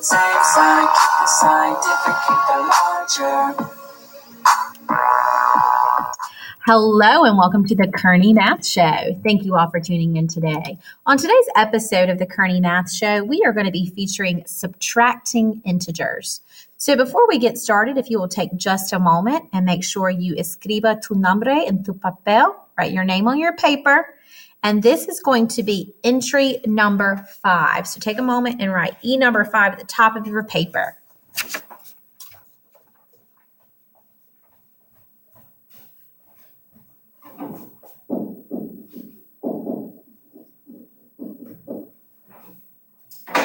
Safe side, keep the scientific, keep the larger. Hello and welcome to the Kearney Math Show. Thank you all for tuning in today. On today's episode of the Kearney Math Show, we are going to be featuring subtracting integers. So before we get started, if you will take just a moment and make sure you escriba tu nombre en tu papel, write your name on your paper. And this is going to be entry number 5. So take a moment and write E number 5 at the top of your paper.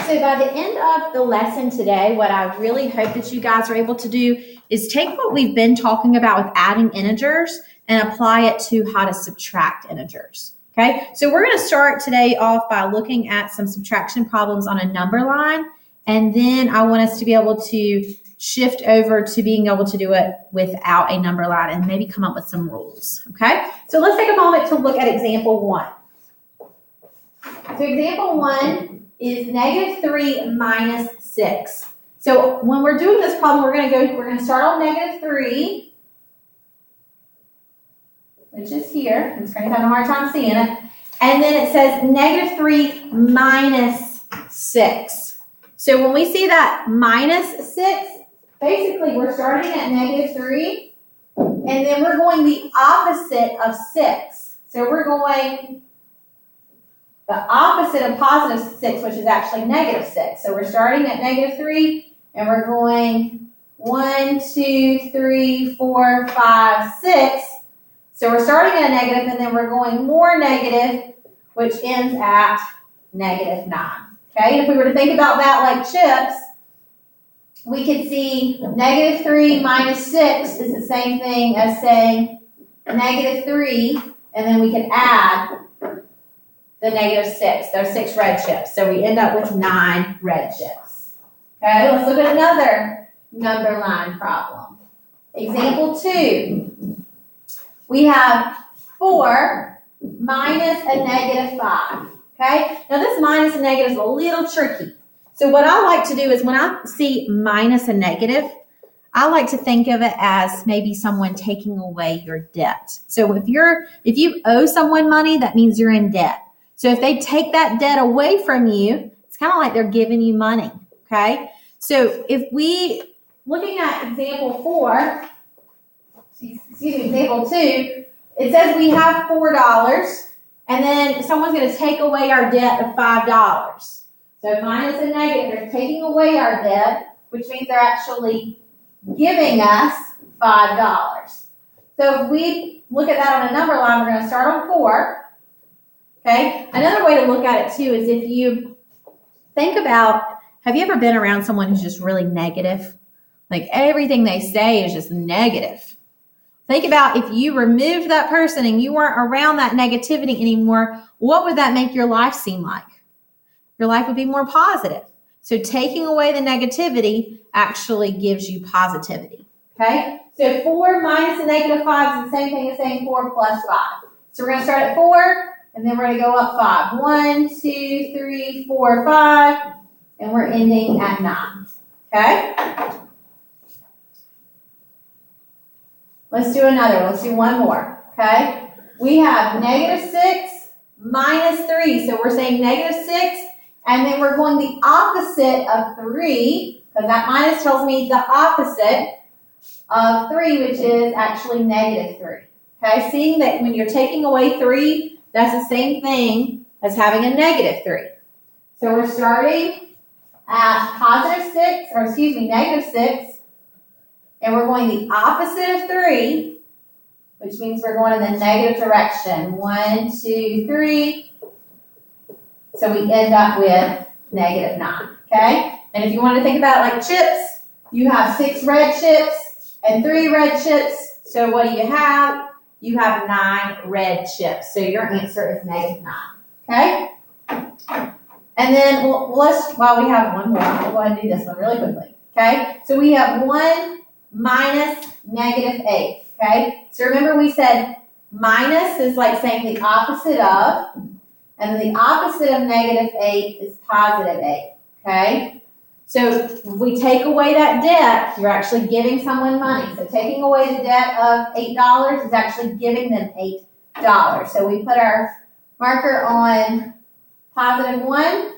So by the end of the lesson today, what I really hope that you guys are able to do is take what we've been talking about with adding integers and apply it to how to subtract integers. Okay, so we're going to start today off by looking at some subtraction problems on a number line, and then I want us to be able to shift over to being able to do it without a number line and maybe come up with some rules. Okay, so let's take a moment to look at example 1. So example 1 is -3 minus 6. So when we're doing this problem, we're going to start on -3. Which is here. I'm just going to have a hard time seeing it. And then it says -3 minus 6. So when we see that minus 6, basically we're starting at -3, and then we're going the opposite of 6. So we're going the opposite of positive 6, which is actually -6. So we're starting at -3, and we're going 1, 2, 3, 4, 5, 6. So we're starting at a negative, and then we're going more negative, which ends at -9. Okay, and if we were to think about that like chips, we could see -3 minus 6 is the same thing as saying -3, and then we can add the -6. There's 6 red chips, so we end up with 9 red chips. Okay, let's look at another number line problem. Example 2. We have 4 minus a -5, okay? Now this minus and negative is a little tricky. So what I like to do is when I see minus a negative, I like to think of it as maybe someone taking away your debt. So if you owe someone money, that means you're in debt. So if they take that debt away from you, it's kind of like they're giving you money, okay? So looking at example 4, example 2, it says we have $4, and then someone's going to take away our debt of $5. So minus a negative, they're taking away our debt, which means they're actually giving us $5. So if we look at that on a number line, we're going to start on 4. Okay. Another way to look at it too is if you think about, have you ever been around someone who's just really negative? Like everything they say is just negative. Think about if you removed that person and you weren't around that negativity anymore, what would that make your life seem like? Your life would be more positive. So taking away the negativity actually gives you positivity. Okay? So 4 minus a -5 is the same thing as saying 4 plus 5. So we're going to start at 4, and then we're going to go up 5. 1, 2, 3, 4, 5, and we're ending at 9. Okay? Let's do another one. Let's do one more, okay? We have -6 minus 3. So we're saying -6, and then we're going the opposite of 3, because that minus tells me the opposite of 3, which is actually -3. Okay, seeing that when you're taking away 3, that's the same thing as having a -3. So we're starting at -6, and we're going the opposite of 3, which means we're going in the negative direction. 1, 2, 3. So we end up with -9, okay? And if you want to think about it like chips, you have 6 red chips and 3 red chips. So what do you have? You have 9 red chips. So your answer is -9, okay? And then while we have one more, we'll go ahead and do this one really quickly, okay? So we have 1 minus -8, okay? So remember we said minus is like saying the opposite of, and the opposite of -8 is +8, okay? So if we take away that debt, you're actually giving someone money. So taking away the debt of $8 is actually giving them $8. So we put our marker on +1,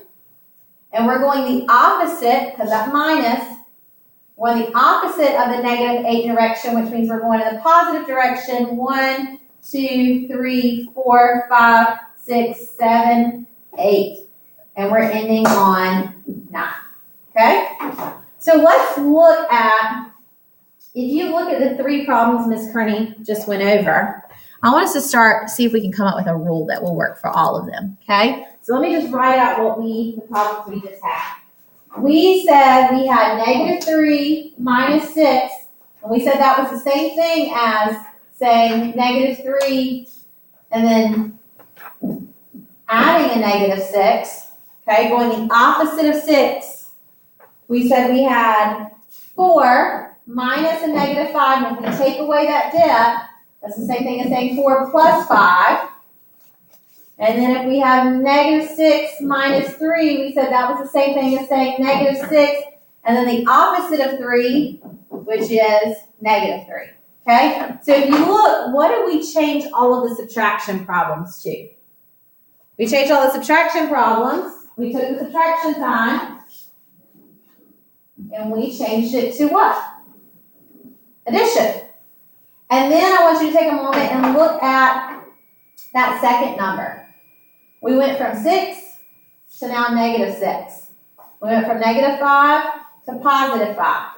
and we're going the opposite, because that minus, we're going the opposite of the -8 direction, which means we're going in the positive direction. 1, 2, 3, 4, 5, 6, 7, 8. And we're ending on 9. Okay? So let's look at, if you look at the 3 problems Ms. Kearney just went over, I want us to see if we can come up with a rule that will work for all of them. Okay? So let me just write out the problems we just had. We said we had -3 minus 6, and we said that was the same thing as saying -3 and then adding a -6. Okay, going the opposite of 6. We said we had 4 minus a -5, and if we take away that debt, that's the same thing as saying 4 plus 5. And then if we have -6 minus 3, we said that was the same thing as saying -6, and then the opposite of 3, which is -3. Okay? So if you look, what did we change all of the subtraction problems to? We changed all the subtraction problems. We took the subtraction sign, and we changed it to what? Addition. And then I want you to take a moment and look at that second number. We went from 6 to now -6. We went from -5 to +5.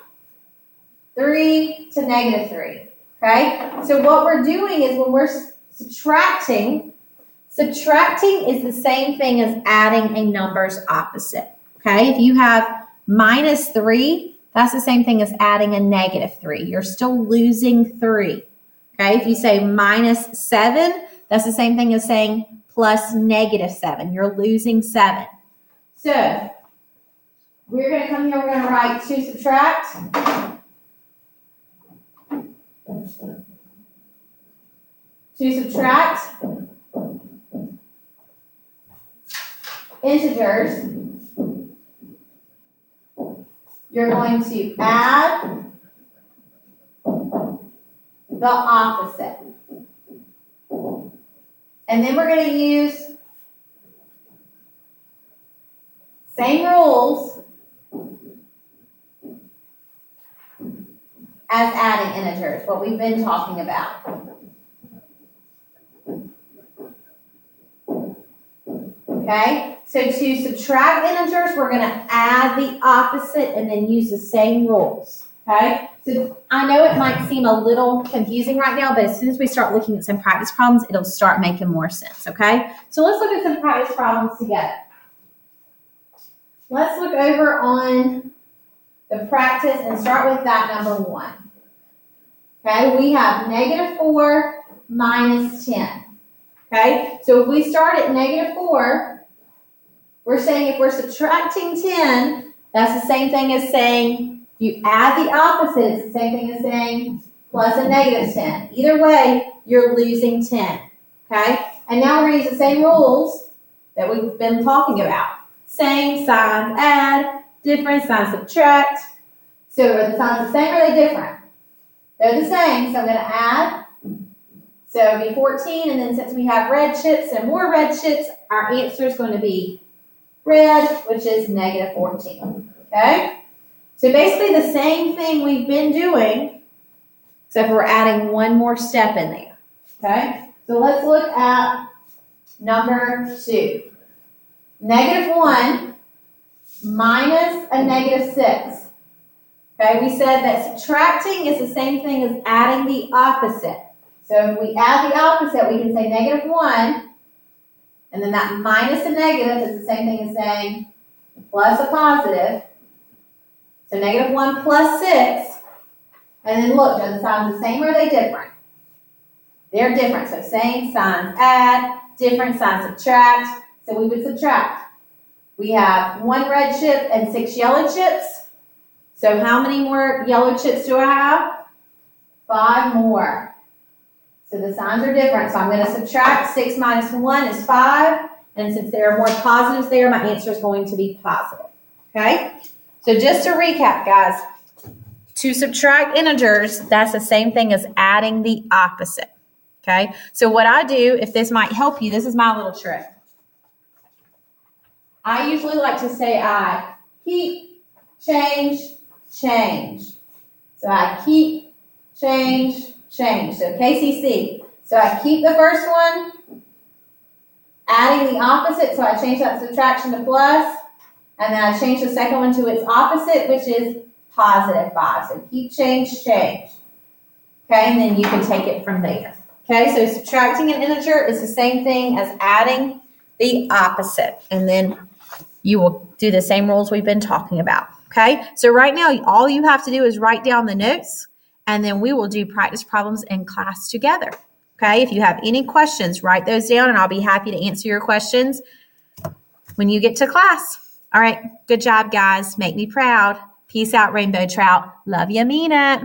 3 to -3. Okay? So what we're doing is when we're subtracting is the same thing as adding a number's opposite. Okay? If you have -3, that's the same thing as adding a -3. You're still losing 3. Okay? If you say -7, that's the same thing as saying plus -7. You're losing 7. So we're going to come here, we're going to write to subtract. To subtract integers, you're going to add the opposite. And then we're going to use same rules as adding integers, what we've been talking about. Okay, so to subtract integers, we're going to add the opposite and then use the same rules. Okay, so I know it might seem a little confusing right now, but as soon as we start looking at some practice problems, it'll start making more sense. Okay, so let's look at some practice problems together. Let's look over on the practice and start with that number 1. Okay, we have -4 minus 10. Okay, so if we start at -4, we're saying if we're subtracting 10, that's the same thing as saying you add the opposite. It's the same thing as saying plus a -10. Either way, you're losing 10. Okay, and now we're going to use the same rules that we've been talking about. Same signs add, different signs subtract. So are the signs the same or are they different? They're the same, so I'm going to add. So it'll be 14, and then since we have red chips and more red chips, our answer is going to be red, which is -14. Okay? So basically the same thing we've been doing, except we're adding one more step in there. Okay? So let's look at number 2. -1 minus a -6. Okay, we said that subtracting is the same thing as adding the opposite. So if we add the opposite, we can say -1, and then that minus a negative is the same thing as saying plus a positive. So -1 plus 6, and then look, are the signs the same or are they different? They're different, so same signs add, different signs subtract. So we would subtract. We have 1 red chip and 6 yellow chips. So how many more yellow chips do I have? 5 more. So the signs are different. So I'm going to subtract 6 minus 1 is 5. And since there are more positives there, my answer is going to be positive. Okay? So just to recap, guys, to subtract integers, that's the same thing as adding the opposite. Okay, so what I do, if this might help you, this is my little trick. I usually like to say I keep, change, change. So I keep, change, change. So KCC. So I keep the first one, adding the opposite, so I change that subtraction to plus, and then I change the second one to its opposite, which is positive 5. So keep, change, change. Okay, and then you can take it from there. Okay, so subtracting an integer is the same thing as adding the opposite. And then you will do the same rules we've been talking about. Okay, so right now, all you have to do is write down the notes, and then we will do practice problems in class together. Okay, if you have any questions, write those down, and I'll be happy to answer your questions when you get to class. All right, good job, guys. Make me proud. Peace out, Rainbow Trout. Love you, mean it.